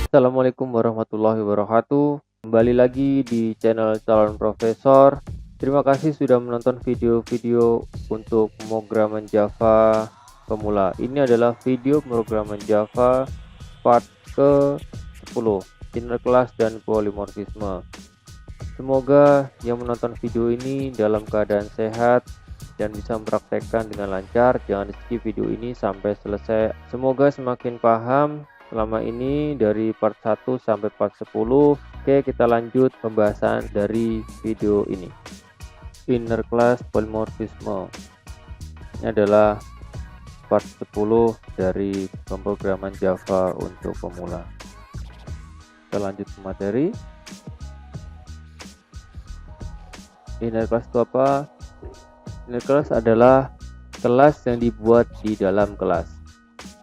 Assalamualaikum warahmatullahi wabarakatuh. Kembali lagi di channel Calon Profesor. Terima kasih sudah menonton video-video untuk pemrograman Java pemula. Ini adalah video pemrograman Java part ke-10, inner class dan polimorfisme. Semoga yang menonton video ini dalam keadaan sehat dan bisa mempraktekkan dengan lancar. Jangan skip video ini sampai selesai. Semoga semakin paham selama ini dari part 1 sampai part 10. Oke, kita lanjut pembahasan dari video ini. Inner class polimorfisme. Ini adalah part 10 dari pemrograman Java untuk pemula. Kita lanjut ke materi. Inner class itu apa? Inner class adalah kelas yang dibuat di dalam kelas.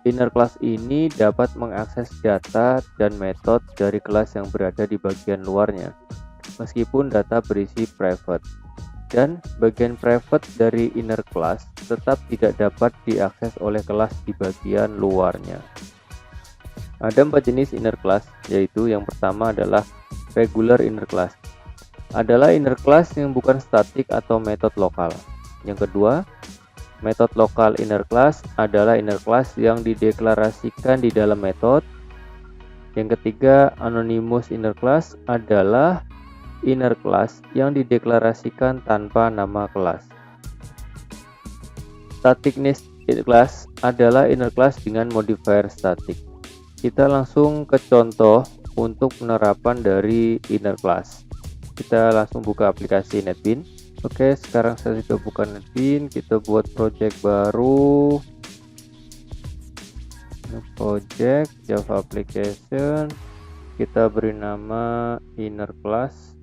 Inner class ini dapat mengakses data dan metode dari kelas yang berada di bagian luarnya, meskipun data berisi private. Dan bagian private dari inner class tetap tidak dapat diakses oleh kelas di bagian luarnya. Ada 4 jenis inner class, yaitu yang pertama adalah regular inner class. Adalah inner class yang bukan statik atau metode lokal. Yang kedua, metode lokal inner class adalah inner class yang dideklarasikan di dalam metode. Yang ketiga, anonymous inner class adalah inner class yang dideklarasikan tanpa nama kelas. Staticness inner class adalah inner class dengan modifier static. Kita langsung ke contoh untuk penerapan dari inner class. Kita langsung buka aplikasi NetBeans. Oke, sekarang saya sudah buka NetBeans. Kita buat project baru, project Java application. Kita beri nama inner class.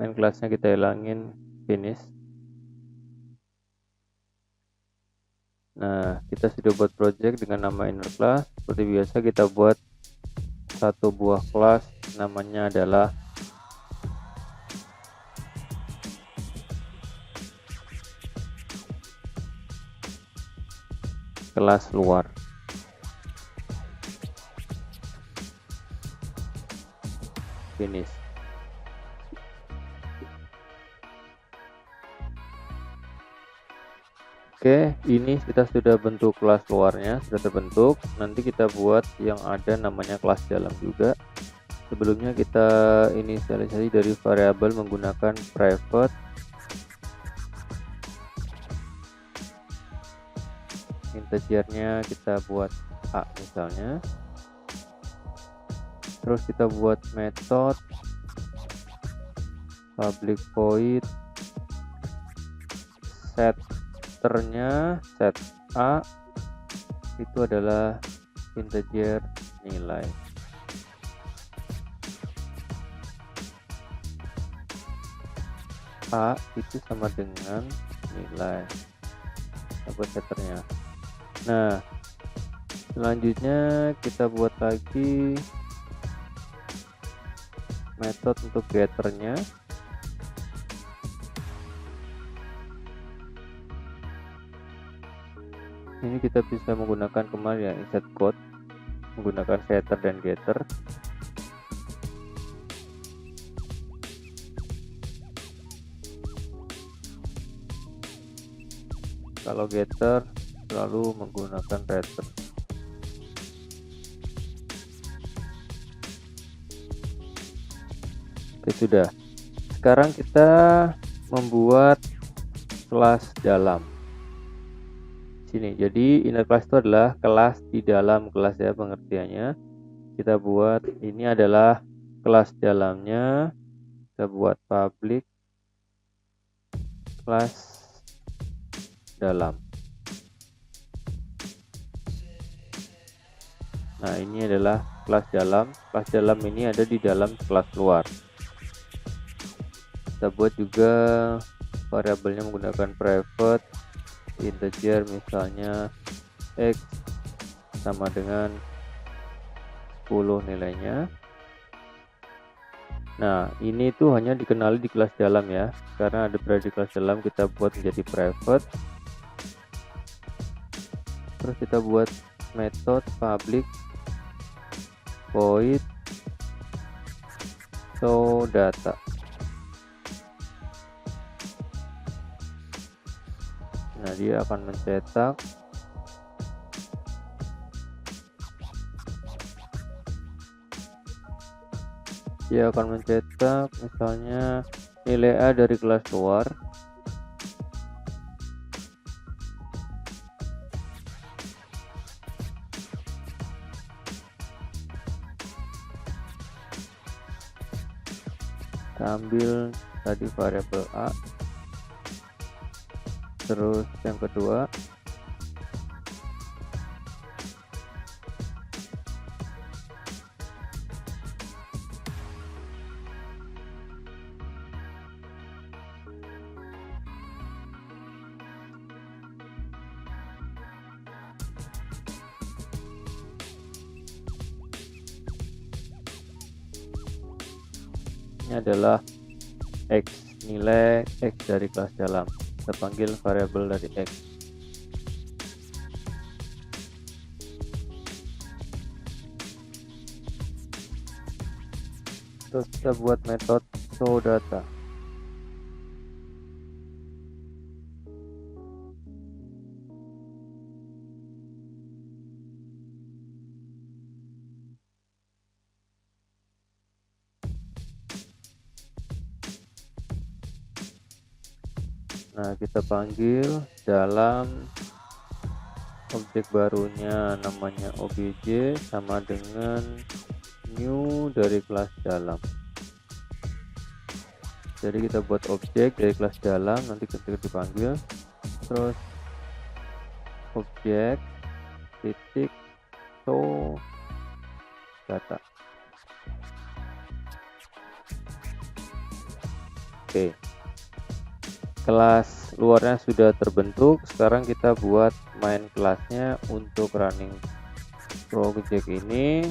Main kelasnya kita hilangin, finish. Nah, kita sudah buat project dengan nama inner class. Seperti biasa kita buat satu buah kelas, namanya adalah kelas luar. Finish. Oke, ini kita sudah bentuk kelas luarnya, sudah terbentuk. Nanti kita buat yang ada namanya kelas dalam juga. Sebelumnya kita inisialisasi dari variabel menggunakan private. Integernya kita buat A misalnya. Terus kita buat metode public void setternya set A itu adalah integer nilai. A itu sama dengan nilai. Kita buat setternya. Nah, selanjutnya kita buat lagi metode untuk getternya. Ini kita bisa menggunakan kemarin ya, insert code menggunakan setter dan getter. Kalau getter selalu menggunakan return. Oke, sudah. Sekarang kita membuat kelas dalam. Sini. Jadi inner class itu adalah kelas di dalam kelas ya, pengertiannya. Kita buat ini adalah kelas dalamnya. Kita buat public kelas dalam. Nah, ini adalah kelas dalam. Kelas dalam ini ada di dalam kelas luar. Kita buat juga variabelnya menggunakan private integer, misalnya x sama dengan 10 nilainya. Nah, ini tuh hanya dikenali di kelas dalam ya. Karena ada berada di kelas dalam, kita buat menjadi private. Terus kita buat metode public void show data. Nah, dia akan mencetak misalnya nilai A dari kelas luar kita ambil tadi variabel A. Terus yang kedua ini adalah X, nilai X dari kelas dalam. Kita panggil variabel dari X. Terus kita buat metode show data. Nah, kita panggil dalam objek barunya namanya obj sama dengan new dari kelas dalam. Jadi kita buat objek dari kelas dalam, nanti ketika dipanggil terus objek titik show data. Oke, kelas luarnya sudah terbentuk. Sekarang kita buat main kelasnya untuk running project ini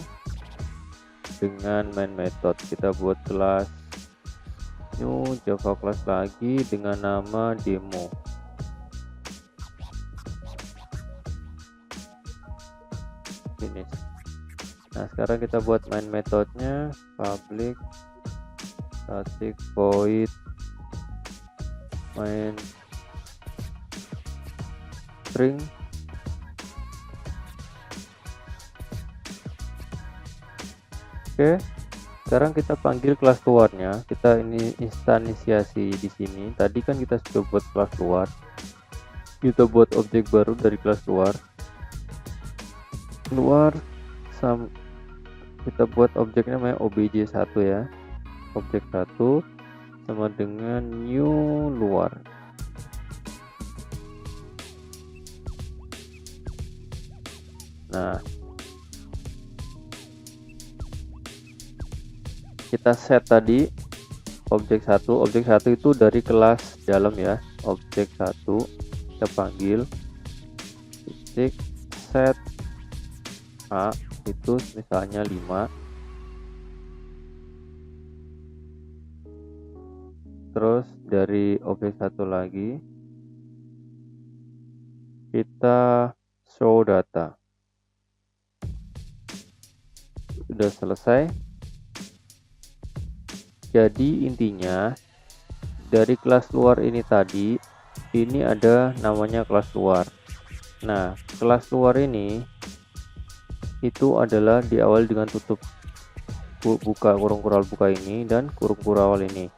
dengan main method. Kita buat kelas new Java class lagi dengan nama demo. Finish. Nah, sekarang kita buat main metodenya public static void main string. Oke, sekarang kita panggil kelas luarnya. Kita ini instansiasi di sini. Tadi kan kita sudah buat kelas luar. Kita buat objek baru dari kelas luar. Kita buat objeknya namanya obj1 ya. Objek 1 sama dengan new luar. Nah, kita set tadi objek 1 itu dari kelas dalam ya. Objek 1 kita panggil titik set A itu misalnya 5. Terus dari objek 1 lagi kita show data. Sudah selesai. Jadi intinya dari kelas luar ini tadi, ini ada namanya kelas luar. Nah, kelas luar ini itu adalah diawali dengan tutup buka kurung kural buka ini dan kurung kural ini.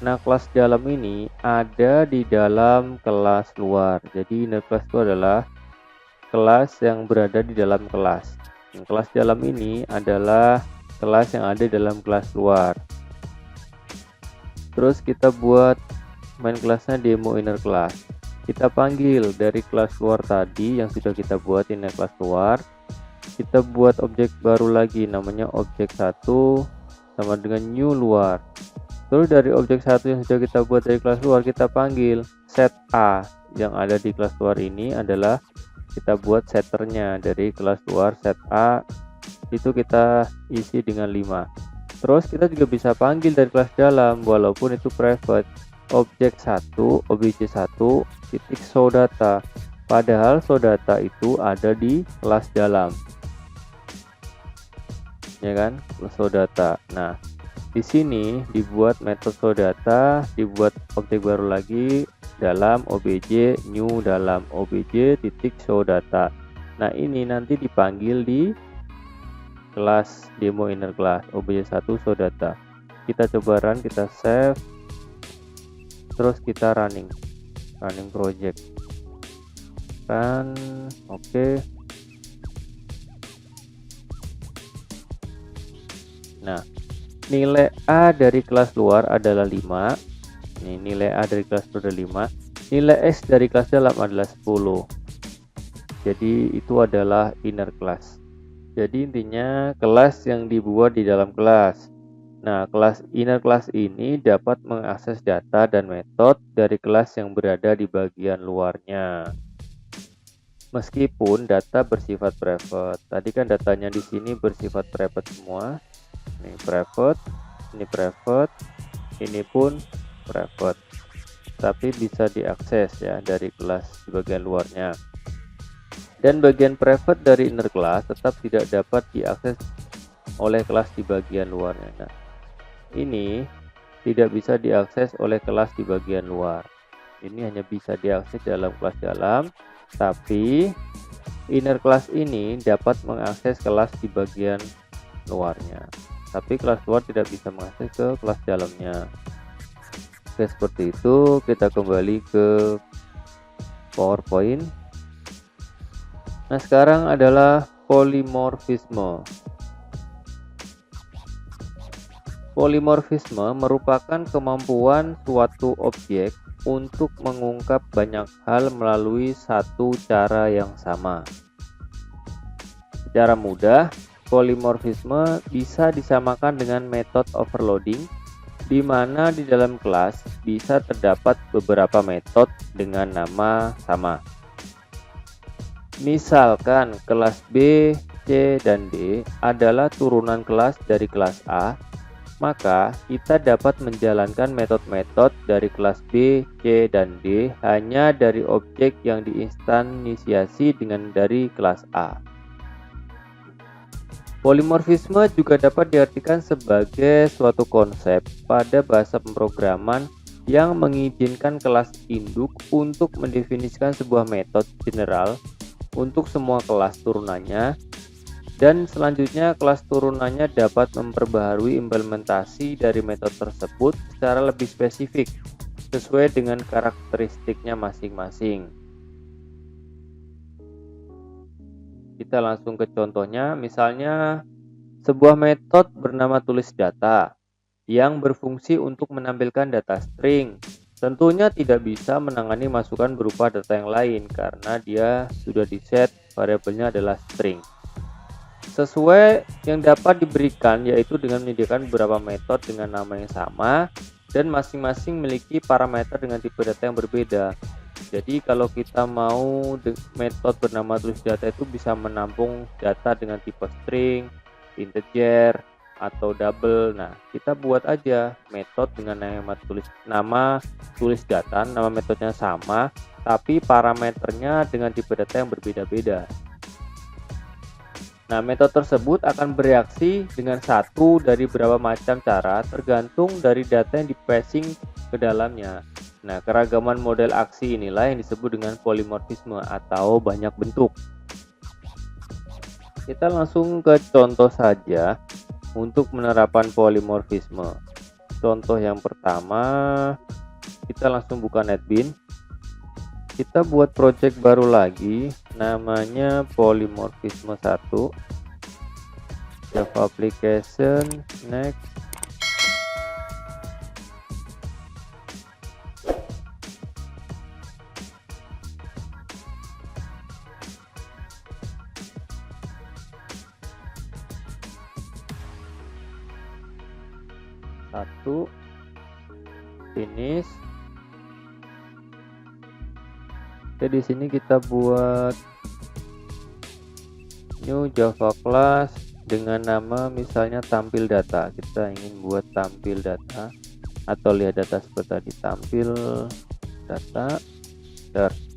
Nah, kelas dalam ini ada di dalam kelas luar. Jadi inner class itu adalah kelas yang berada di dalam kelas. Yang kelas dalam ini adalah kelas yang ada dalam kelas luar. Terus kita buat main kelasnya demo inner class. Kita panggil dari kelas luar tadi yang sudah kita buat inner class luar. Kita buat objek baru lagi namanya objek 1 sama dengan new luar. Terus dari objek 1 yang sudah kita buat dari kelas luar, kita panggil set A yang ada di kelas luar ini adalah kita buat setternya dari kelas luar set A itu kita isi dengan 5. Terus kita juga bisa panggil dari kelas dalam walaupun itu private. Objek 1, obj1 titik show data. Padahal show data itu ada di kelas dalam. Ya kan? Show data. Nah, di sini dibuat metode show data, dibuat objek baru lagi dalam obj new dalam obj titik show data. Nah, ini nanti dipanggil di kelas demo inner class obj1 show data. Kita coba run, kita save, terus kita running project, run. Oke. Nah, nilai A dari kelas luar adalah 5. Ini nilai A dari kelas luar adalah 5, nilai X dari kelas dalam adalah 10. Jadi itu adalah inner class. Jadi intinya kelas yang dibuat di dalam kelas. Nah, kelas inner class ini dapat mengakses data dan metode dari kelas yang berada di bagian luarnya. Meskipun data bersifat private. Tadi kan datanya di sini bersifat private semua. Ini private, ini pun private. Tapi bisa diakses ya dari kelas di bagian luarnya. Dan bagian private dari inner class tetap tidak dapat diakses oleh kelas di bagian luarnya. Nah, ini tidak bisa diakses oleh kelas di bagian luar. Ini hanya bisa diakses dalam kelas dalam, tapi inner class ini dapat mengakses kelas di bagian luarnya. Tapi kelas luar tidak bisa mengakses ke kelas dalamnya. Oke, seperti itu. Kita kembali ke PowerPoint. Nah, sekarang adalah polimorfisme. Polimorfisme merupakan kemampuan suatu objek untuk mengungkap banyak hal melalui satu cara yang sama. Secara mudah, polimorfisme bisa disamakan dengan metode overloading, di mana di dalam kelas bisa terdapat beberapa metode dengan nama sama. Misalkan kelas B, C, dan D adalah turunan kelas dari kelas A, maka kita dapat menjalankan metode-metode dari kelas B, C, dan D hanya dari objek yang diinstansiasi dengan dari kelas A. Polimorfisme juga dapat diartikan sebagai suatu konsep pada bahasa pemrograman yang mengizinkan kelas induk untuk mendefinisikan sebuah metode general untuk semua kelas turunannya, dan selanjutnya kelas turunannya dapat memperbaharui implementasi dari metode tersebut secara lebih spesifik sesuai dengan karakteristiknya masing-masing. Kita langsung ke contohnya. Misalnya sebuah metode bernama tulis data yang berfungsi untuk menampilkan data string. Tentunya tidak bisa menangani masukan berupa data yang lain karena dia sudah diset variabelnya adalah string. Sesuai yang dapat diberikan yaitu dengan menyediakan beberapa metode dengan nama yang sama dan masing-masing memiliki parameter dengan tipe data yang berbeda. Jadi kalau kita mau metode bernama tulis data itu bisa menampung data dengan tipe string, integer, atau double. Nah, kita buat aja metode dengan nama tulis data, nama metodenya sama, tapi parameternya dengan tipe data yang berbeda-beda. Nah, metode tersebut akan bereaksi dengan satu dari beberapa macam cara tergantung dari data yang di-passing ke dalamnya. Nah, keragaman model aksi inilah yang disebut dengan polimorfisme atau banyak bentuk. Kita langsung ke contoh saja untuk penerapan polimorfisme. Contoh yang pertama, kita langsung buka NetBeans. Kita buat project baru lagi, namanya polimorfisme 1, Java application, next. Satu, finish. Oke, di sini kita buat new Java class dengan nama misalnya tampil data. Kita ingin buat tampil data atau lihat data seperti tadi, tampil data search.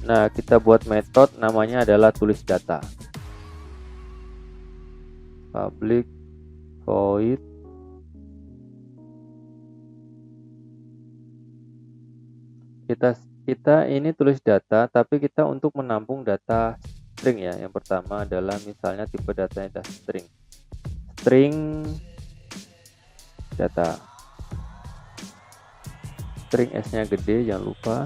Nah, kita buat metode namanya adalah tulis data. Public void kita ini tulis data, tapi kita untuk menampung data string ya. Yang pertama adalah misalnya tipe datanya adalah string data, string S nya gede, jangan lupa.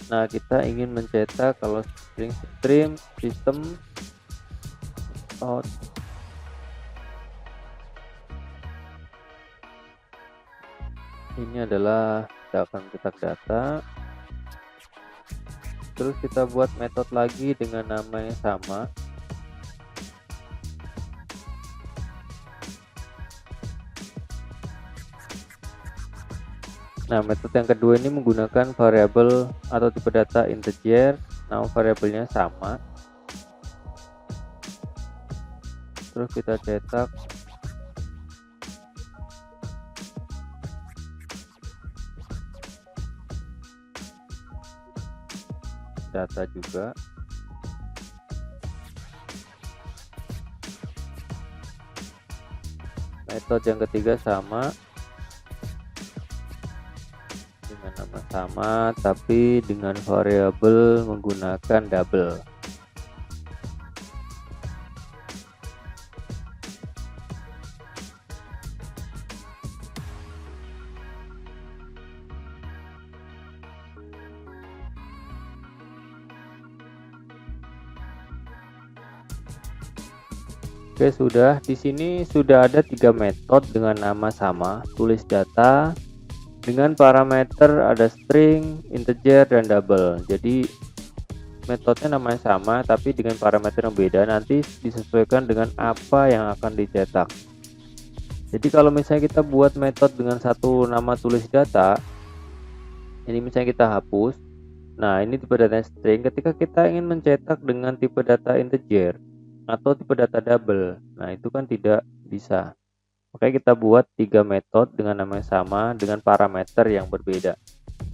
Nah, kita ingin mencetak kalau string system out ini adalah kita akan cetak data. Terus kita buat metode lagi dengan nama yang sama. Nah, metode yang kedua ini menggunakan variabel atau tipe data integer. Nama variabelnya sama. Terus kita cetak data juga. Metode yang ketiga sama dengan nama sama, tapi dengan variabel menggunakan double. Oke, sudah. Di sini sudah ada 3 metode dengan nama sama, tulis data dengan parameter ada string, integer, dan double. Jadi metodenya namanya sama, tapi dengan parameter yang beda, nanti disesuaikan dengan apa yang akan dicetak. Jadi kalau misalnya kita buat metode dengan satu nama tulis data, ini misalnya kita hapus. Nah, ini tipe data string. Ketika kita ingin mencetak dengan tipe data integer atau tipe data double, nah itu kan tidak bisa. Makanya kita buat 3 metode dengan nama yang sama dengan parameter yang berbeda.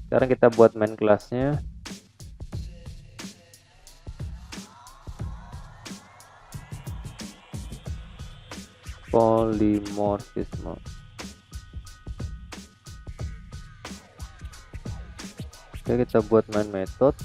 Sekarang kita buat main kelasnya. Polymorphism. Oke, kita buat main metode.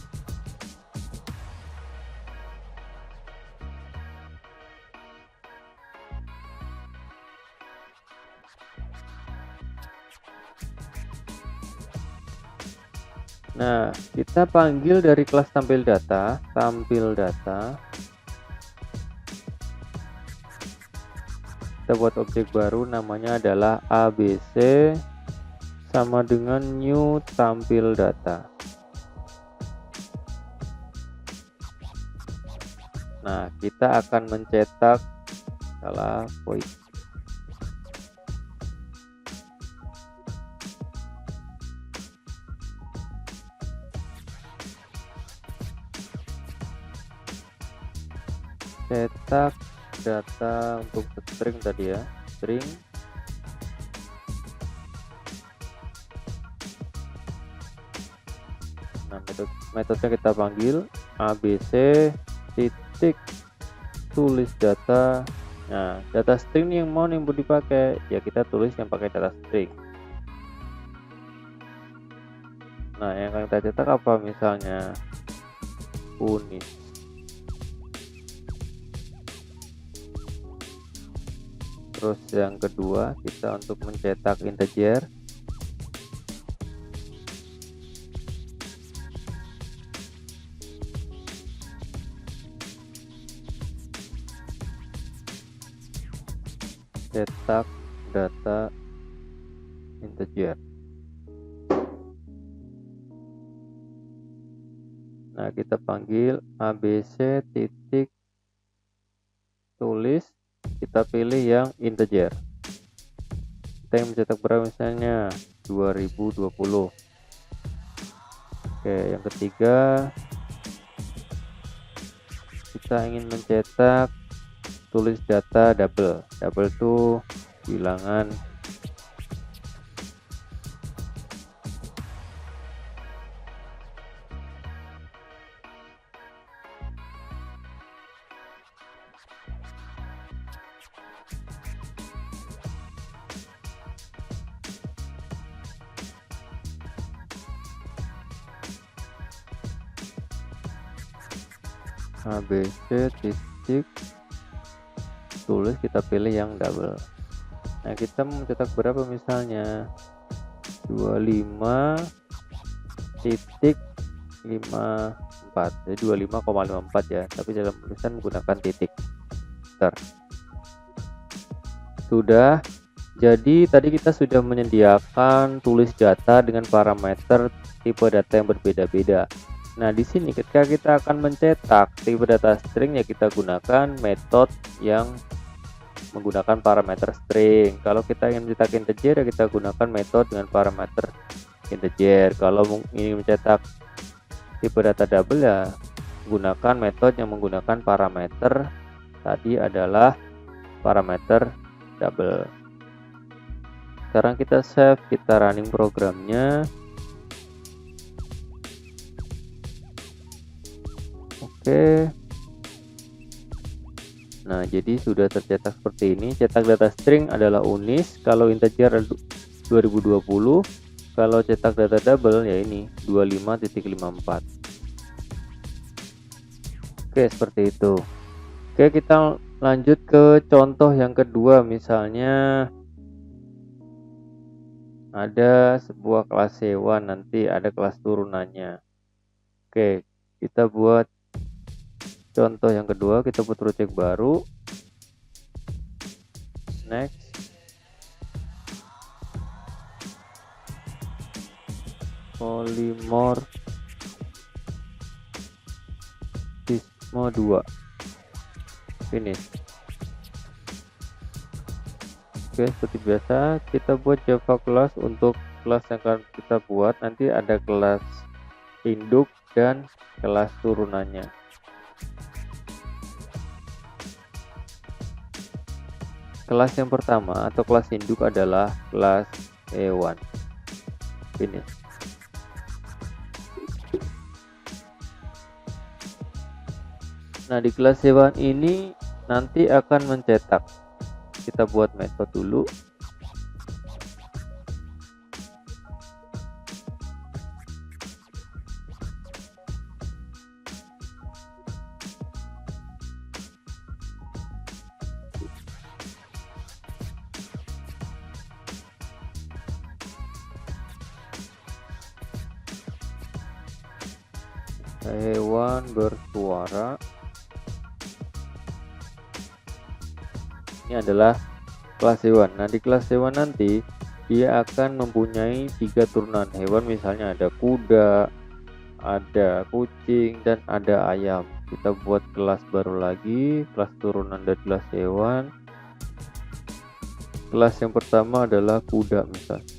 Nah, kita panggil dari kelas tampil data. Kita buat objek baru, namanya adalah ABC sama dengan new tampil data. Nah, kita akan mencetak void. Cetak data untuk string tadi ya, string. Nah, metodenya kita panggil ABC titik tulis data. Nah, data string yang mau dipakai ya, kita tulis yang pakai data string. Nah, yang akan kita cetak apa, misalnya unit. Terus yang kedua, kita untuk mencetak integer. Cetak data integer. Nah, kita panggil ABC titik tulis, kita pilih yang integer. Kita yang mencetak berapa, misalnya 2020. Oke, yang ketiga kita ingin mencetak tulis data double. Double itu bilangan ABC titik tulis, kita pilih yang double. Nah, kita mencetak berapa, misalnya 25 titik 54, jadi 25,54 ya, tapi dalam tulisan menggunakan titik. Bentar. Sudah. Jadi tadi kita sudah menyediakan tulis data dengan parameter tipe data yang berbeda-beda. Nah, di sini ketika kita akan mencetak tipe data string, ya kita gunakan metode yang menggunakan parameter string. Kalau kita ingin mencetak integer, ya kita gunakan metode dengan parameter integer. Kalau ingin mencetak tipe data double, ya gunakan metode yang menggunakan parameter tadi adalah parameter double. Sekarang kita save, kita running programnya. Oke. Nah, jadi sudah tercetak seperti ini. Cetak data string adalah unis, kalau integer 2020, kalau cetak data double ya ini 25.54. Oke, seperti itu. Oke, kita lanjut ke contoh yang kedua. Misalnya ada sebuah kelas hewan, nanti ada kelas turunannya. Oke, kita buat contoh yang kedua, kita buat project baru. Next. Polymorphisme 2. Finish. Oke, seperti biasa kita buat Java class. Untuk kelas yang akan kita buat nanti ada kelas induk dan kelas turunannya. Kelas yang pertama atau kelas induk adalah kelas hewan. Finish. Nah, di kelas hewan ini nanti akan mencetak. Kita buat metode dulu. Hewan bersuara. Ini adalah kelas hewan. Nah, di kelas hewan nanti dia akan mempunyai 3 turunan hewan, misalnya ada kuda, ada kucing, dan ada ayam. Kita buat kelas baru lagi, kelas turunan dari kelas hewan. Kelas yang pertama adalah kuda misalnya.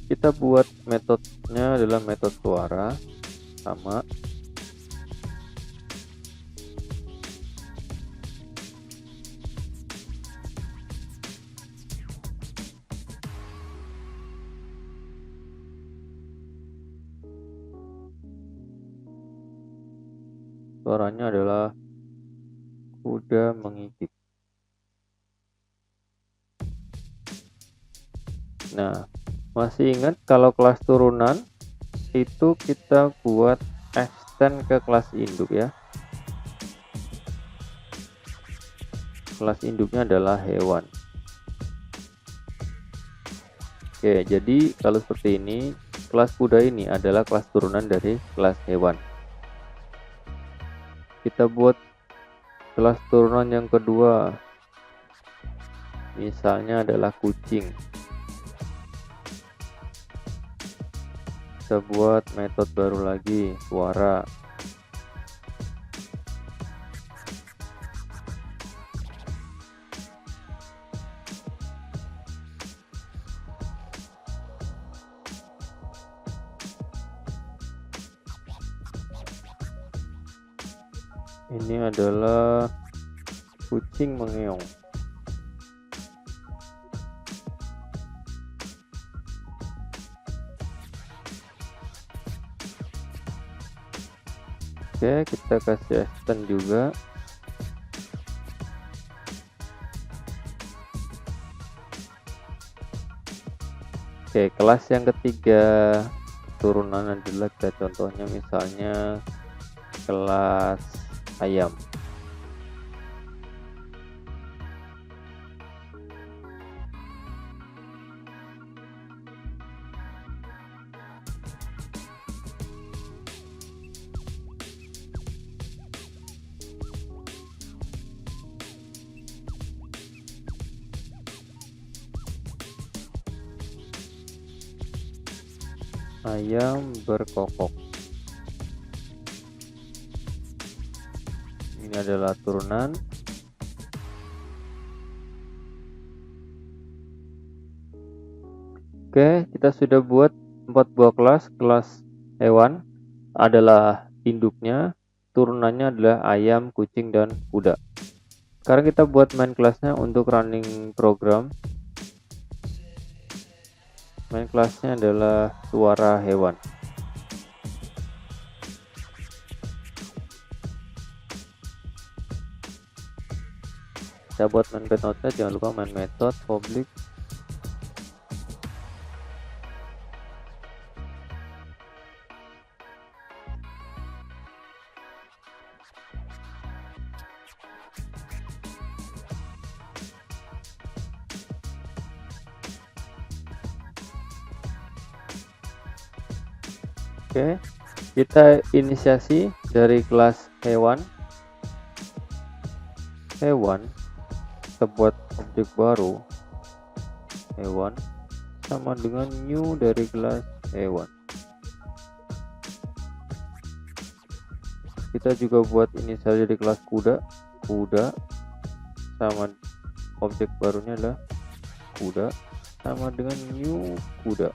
Kita buat metodenya adalah metode suara, sama. Suaranya adalah kuda mengigip. Nah, masih ingat kalau kelas turunan itu kita buat extend ke kelas induk ya. Kelas induknya adalah hewan. Oke, jadi kalau seperti ini, kelas kuda ini adalah kelas turunan dari kelas hewan. Kita buat kelas turunan yang kedua, misalnya adalah kucing. Kita buat metode baru lagi, suara. Ini adalah kucing mengeong. Oke, kita kasih assistant juga. Oke, kelas yang ketiga turunan adalah contohnya misalnya kelas ayam. Ayam berkokok. Ini adalah turunan. Oke, kita sudah buat 4 buah kelas. Kelas hewan adalah induknya, turunannya adalah ayam, kucing, dan kuda. Sekarang kita buat main kelasnya untuk running program. Main kelasnya adalah suara hewan. Kita buat main metode, jangan lupa main method public. Oke, kita inisiasi dari kelas hewan. Kita buat objek baru hewan sama dengan new dari kelas hewan. Kita juga buat inisiasi dari kelas kuda sama objek barunya adalah kuda sama dengan new kuda.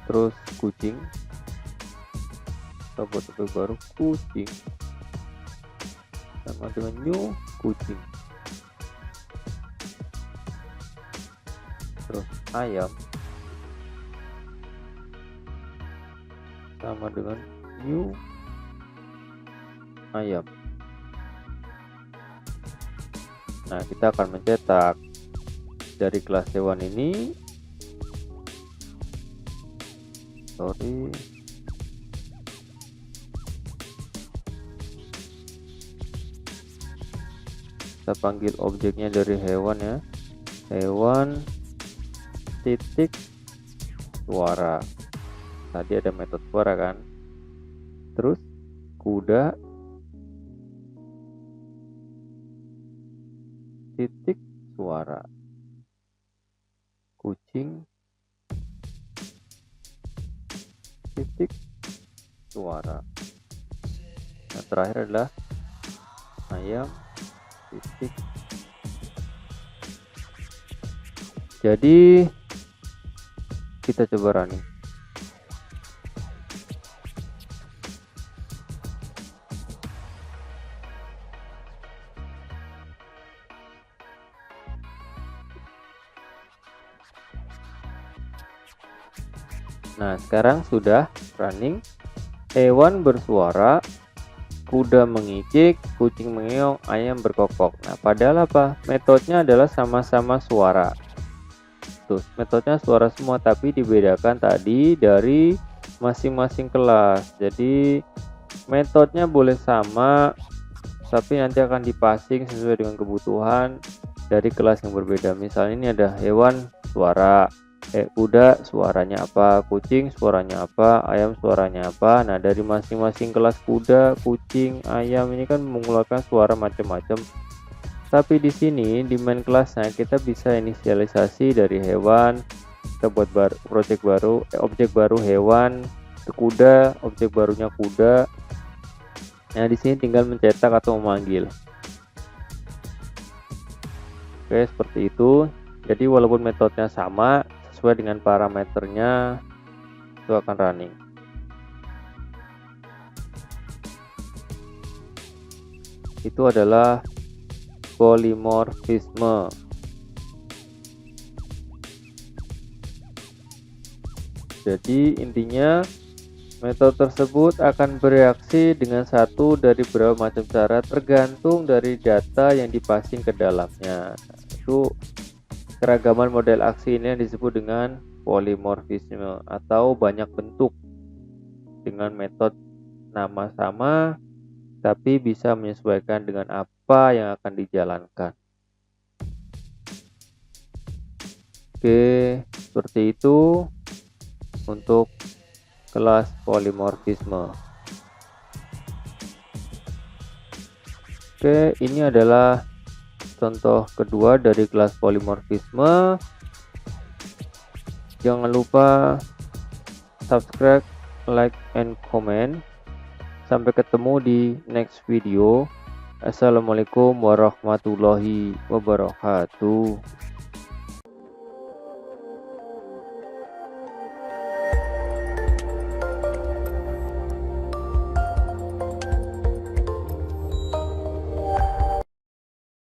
Terus kucing, kita buat objek baru kucing sama dengan new kucing. Terus ayam sama dengan new ayam. Nah, kita akan mencetak dari kelas hewan ini kita panggil objeknya dari hewan ya, hewan titik suara. Tadi ada metode suara kan. Terus kuda titik suara, kucing titik suara. Nah, terakhir adalah ayam titik. Jadi kita coba running. Nah, sekarang sudah running. Hewan bersuara, kuda mengicik, kucing mengeong, ayam berkokok. Nah, padahal apa? Metodenya adalah sama-sama suara. Tuh, metodenya suara semua, tapi dibedakan tadi dari masing-masing kelas. Jadi metodenya boleh sama, tapi nanti akan dipassing sesuai dengan kebutuhan dari kelas yang berbeda. Misalnya ini ada hewan suara, kuda suaranya apa, kucing suaranya apa, ayam suaranya apa. Nah, dari masing-masing kelas kuda, kucing, ayam ini kan mengeluarkan suara macam-macam. Tapi di sini di main kelasnya kita bisa inisialisasi dari hewan, kita buat objek baru hewan, kuda, objek barunya kuda. Nah, di sini tinggal mencetak atau memanggil. Oke, seperti itu. Jadi walaupun metodenya sama, sesuai dengan parameternya itu akan running. itu adalah polimorfisme. Jadi intinya metode tersebut akan bereaksi dengan satu dari beberapa macam cara tergantung dari data yang dipassing ke dalamnya. Itu keragaman model aksi ini yang disebut dengan polimorfisme atau banyak bentuk dengan metode nama sama tapi bisa menyesuaikan dengan apa yang akan dijalankan. Oke, seperti itu untuk kelas polimorfisme. Oke, ini adalah contoh kedua dari kelas polimorfisme. Jangan lupa subscribe, like, and comment. Sampai ketemu di next video. Assalamualaikum warahmatullahi wabarakatuh.